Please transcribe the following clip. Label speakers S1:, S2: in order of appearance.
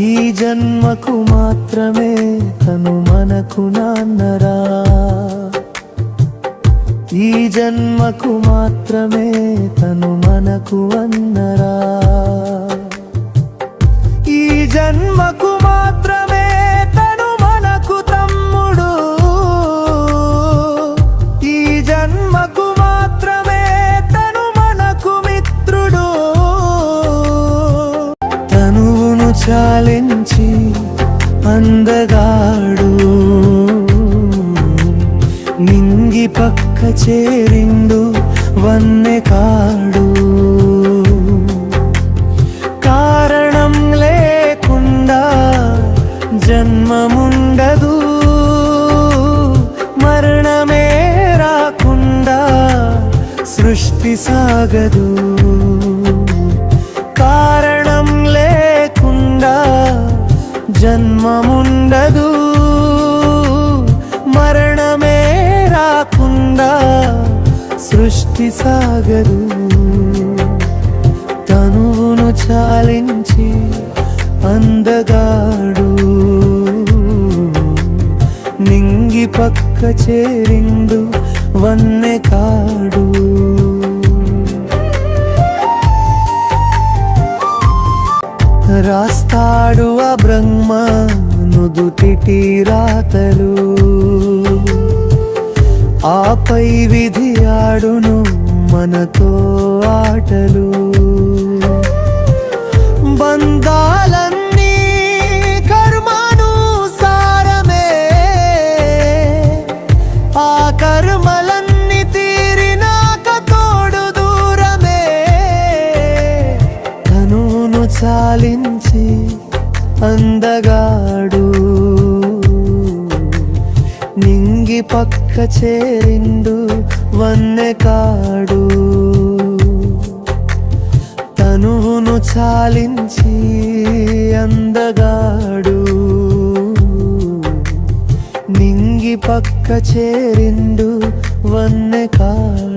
S1: ఈ జన్మకు మాత్రమే తను మనకు నాన్నరా, ఈ జన్మకు మాత్రమే తను మనకు అన్నరా, ఈ జన్మకు మాత్రమే తను మనకు తమ్ముడు, ఈ జన్మకు మాత్రమే తను మనకు మిత్రుడు. తనువును చాలించి అందగాడు నింగి పక్క చేరిండు వన్నె కాడు, కారణం లేకుండా జన్మముండదు, మరణమే రాకుండా సృష్టి సాగదు, కారణం లేకుండా జన్మముండదు, మరణమే రాకుండా సృష్టి సాగదు. తనువును చాలించి అందగాడు నింగి పక్క చేరిండు వన్నె కాడు. రాస్తాడు ఆ బ్రహ్మ నుదుటిటి రాతలు, ఆపై విధి ఆడును మనతో ఆటలు. బంధాలన్నీ కర్మానుసారమే, ఆ కర్మలన్నీ తీరినాక తోడు దూరమే. తనును చాలించి అందగాడు నింగి పక్క చేరిండు వన్నె కాడు. తనువును చాలించి అందగాడు నింగి పక్క చేరిండు వన్నె కాడు.